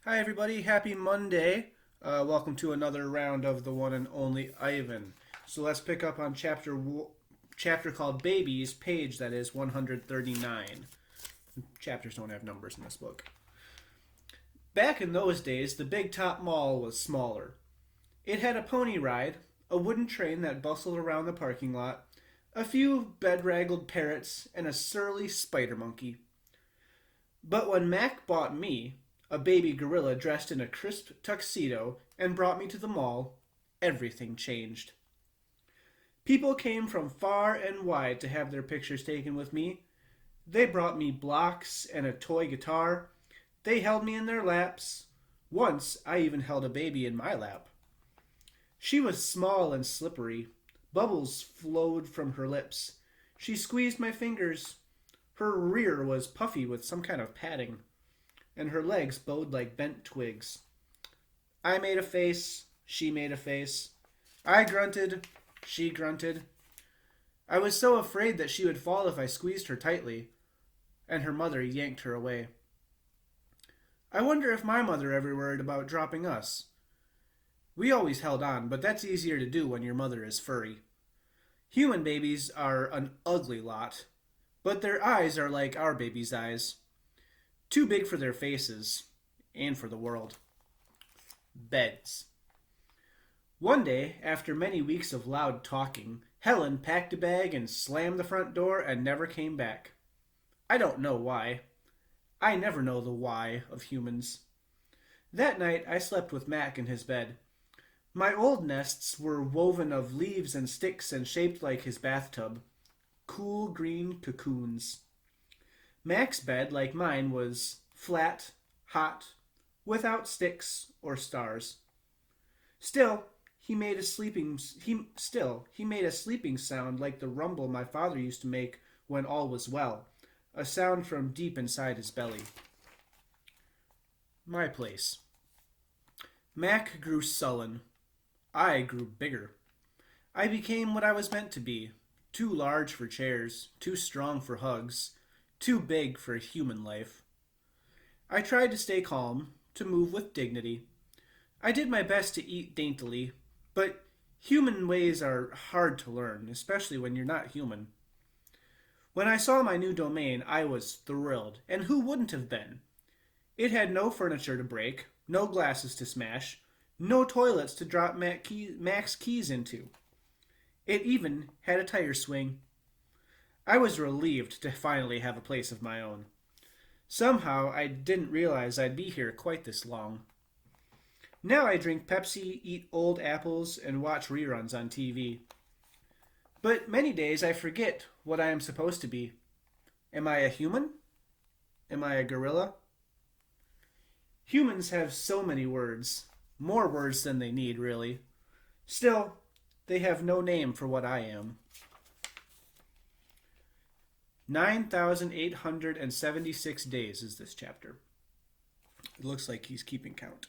Hi, everybody. Happy Monday. Welcome to another round of the one and only Ivan. So let's pick up on chapter called Babies, page that is 139. Chapters don't have numbers in this book. Back in those days, the Big Top Mall was smaller. It had a pony ride, a wooden train that bustled around the parking lot, a few bedraggled parrots, and a surly spider monkey. But when Mac bought me, a baby gorilla dressed in a crisp tuxedo, and brought me to the mall, everything changed. People came from far and wide to have their pictures taken with me. They brought me blocks and a toy guitar. They held me in their laps. Once I even held a baby in my lap. She was small and slippery. Bubbles flowed from her lips. She squeezed my fingers. Her rear was puffy with some kind of padding, and her legs bowed like bent twigs. I made a face. She made a face. I grunted. She grunted. I was so afraid that she would fall if I squeezed her tightly, and her mother yanked her away. I wonder if my mother ever worried about dropping us. We always held on, but that's easier to do when your mother is furry. Human babies are an ugly lot, but their eyes are like our babies' eyes. Too big for their faces, and for the world. Beds. One day, after many weeks of loud talking, Helen packed a bag and slammed the front door and never came back. I don't know why. I never know the why of humans. That night I slept with Mac in his bed. My old nests were woven of leaves and sticks and shaped like his bathtub. Cool green cocoons. Mac's bed, like mine, was flat, hot, without sticks or stars. Still, he made a sleeping sound like the rumble my father used to make when all was well, a sound from deep inside his belly. My place. Mac grew sullen. I grew bigger. I became what I was meant to be, too large for chairs, too strong for hugs, too big for human life. I tried to stay calm, to move with dignity. I did my best to eat daintily, but human ways are hard to learn, especially when you're not human. When I saw my new domain, I was thrilled, and who wouldn't have been? It had no furniture to break, no glasses to smash, no toilets to drop Mac's keys into. It even had a tire swing. I was relieved to finally have a place of my own. Somehow I didn't realize I'd be here quite this long. Now I drink Pepsi, eat old apples, and watch reruns on TV. But many days I forget what I am supposed to be. Am I a human? Am I a gorilla? Humans have so many words. More words than they need, really. Still, they have no name for what I am. 9,876 days is this chapter. It looks like he's keeping count.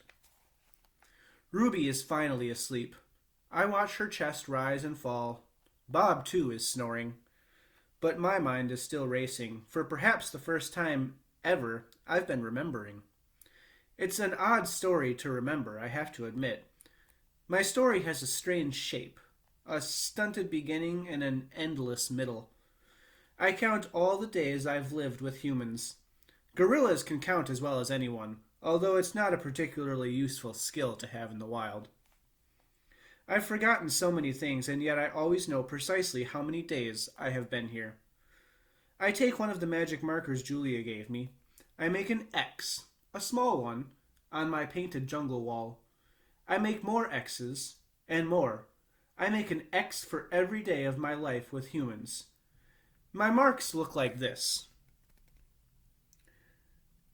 Ruby is finally asleep. I watch her chest rise and fall. Bob, too, is snoring. But my mind is still racing. For perhaps the first time ever, I've been remembering. It's an odd story to remember, I have to admit. My story has a strange shape. A stunted beginning and an endless middle. I count all the days I've lived with humans. Gorillas can count as well as anyone, although it's not a particularly useful skill to have in the wild. I've forgotten so many things, and yet I always know precisely how many days I have been here. I take one of the magic markers Julia gave me. I make an X, a small one, on my painted jungle wall. I make more X's, and more. I make an X for every day of my life with humans. My marks look like this.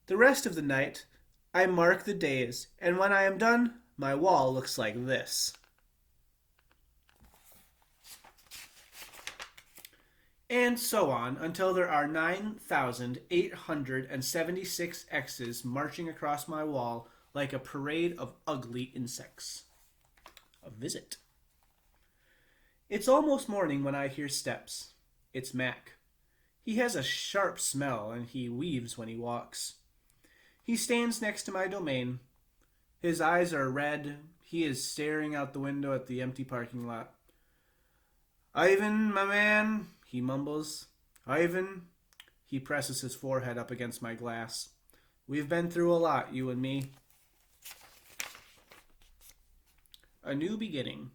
The rest of the night, I mark the days, and when I am done, my wall looks like this. And so on until there are 9,876 X's marching across my wall like a parade of ugly insects. A visit. It's almost morning when I hear steps. It's Mac. He has a sharp smell, and he weaves when he walks. He stands next to my domain. His eyes are red. He is staring out the window at the empty parking lot. Ivan, my man, he mumbles. Ivan. He presses his forehead up against my glass. We've been through a lot, you and me. A new beginning.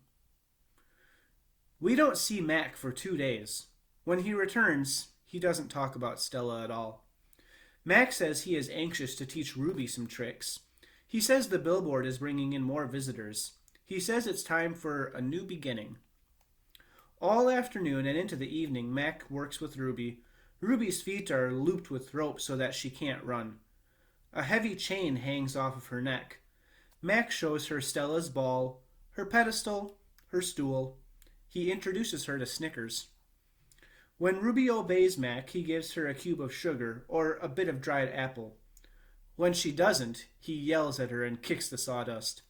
We don't see Mac for 2 days. When he returns, he doesn't talk about Stella at all. Mac says he is anxious to teach Ruby some tricks. He says the billboard is bringing in more visitors. He says it's time for a new beginning. All afternoon and into the evening, Mac works with Ruby. Ruby's feet are looped with rope so that she can't run. A heavy chain hangs off of her neck. Mac shows her Stella's ball, her pedestal, her stool. He introduces her to Snickers. When Ruby obeys Mac, he gives her a cube of sugar or a bit of dried apple. When she doesn't, he yells at her and kicks the sawdust.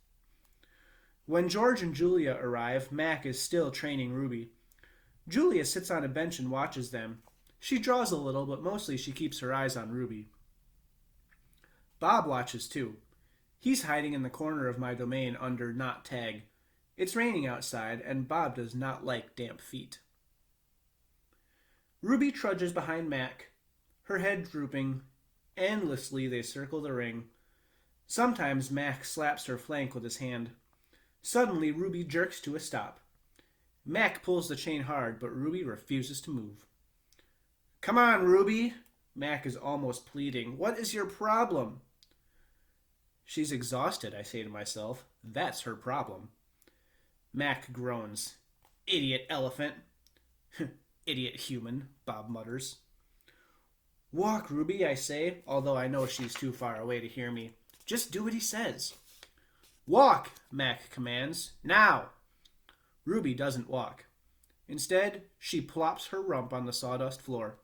When George and Julia arrive, Mac is still training Ruby. Julia sits on a bench and watches them. She draws a little, but mostly she keeps her eyes on Ruby. Bob watches too. He's hiding in the corner of my domain under Not Tag. It's raining outside, and Bob does not like damp feet. Ruby trudges behind Mac, her head drooping. Endlessly they circle the ring. Sometimes Mac slaps her flank with his hand. Suddenly Ruby jerks to a stop. Mac pulls the chain hard, but Ruby refuses to move. Come on, Ruby. Mac is almost pleading. What is your problem? She's exhausted, I say to myself. That's her problem. Mac groans. Idiot elephant. Idiot human, Bob mutters. Walk, Ruby, I say, although I know she's too far away to hear me. Just do what he says. Walk, Mac commands. Now! Ruby doesn't walk. Instead, she plops her rump on the sawdust floor.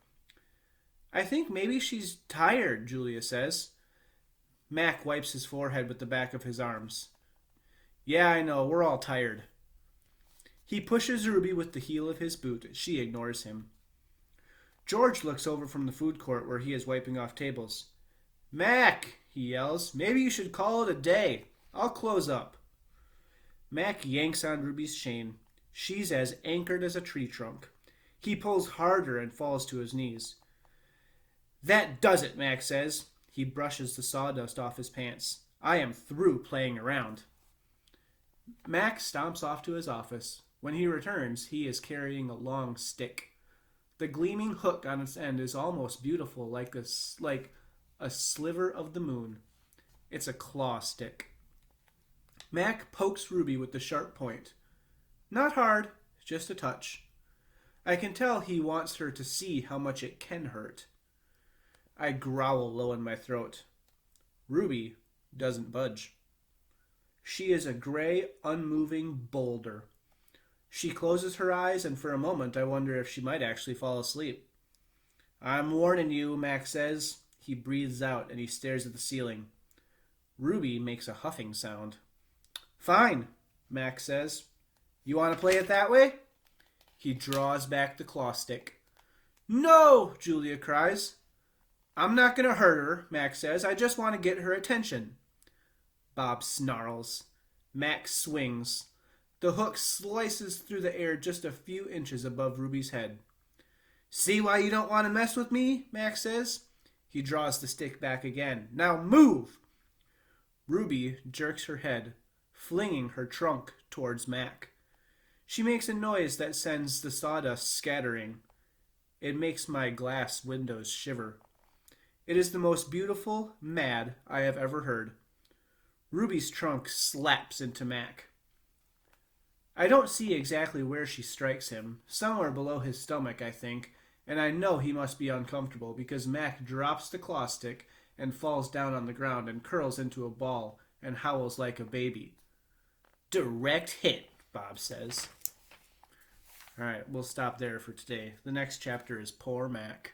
I think maybe she's tired, Julia says. Mac wipes his forehead with the back of his arms. Yeah, I know, we're all tired. He pushes Ruby with the heel of his boot. She ignores him. George looks over from the food court where he is wiping off tables. Mac, he yells, maybe you should call it a day. I'll close up. Mac yanks on Ruby's chain. She's as anchored as a tree trunk. He pulls harder and falls to his knees. That does it, Mac says. He brushes the sawdust off his pants. I am through playing around. Mac stomps off to his office. When he returns, he is carrying a long stick. The gleaming hook on its end is almost beautiful, like a sliver of the moon. It's a claw stick. Mac pokes Ruby with the sharp point. Not hard, just a touch. I can tell he wants her to see how much it can hurt. I growl low in my throat. Ruby doesn't budge. She is a gray, unmoving boulder. She closes her eyes, and for a moment I wonder if she might actually fall asleep. I'm warning you, Mac says. He breathes out and he stares at the ceiling. Ruby makes a huffing sound. Fine, Mac says. You want to play it that way? He draws back the claw stick. No, Julia cries. I'm not going to hurt her, Mac says. I just want to get her attention. Bob snarls. Mac swings. The hook slices through the air just a few inches above Ruby's head. See why you don't want to mess with me? Mac says. He draws the stick back again. Now move! Ruby jerks her head, flinging her trunk towards Mac. She makes a noise that sends the sawdust scattering. It makes my glass windows shiver. It is the most beautiful mad I have ever heard. Ruby's trunk slaps into Mac. I don't see exactly where she strikes him. Somewhere below his stomach, I think, and I know he must be uncomfortable because Mac drops the claw stick and falls down on the ground and curls into a ball and howls like a baby. Direct hit, Bob says. All right, we'll stop there for today. The next chapter is Poor Mac.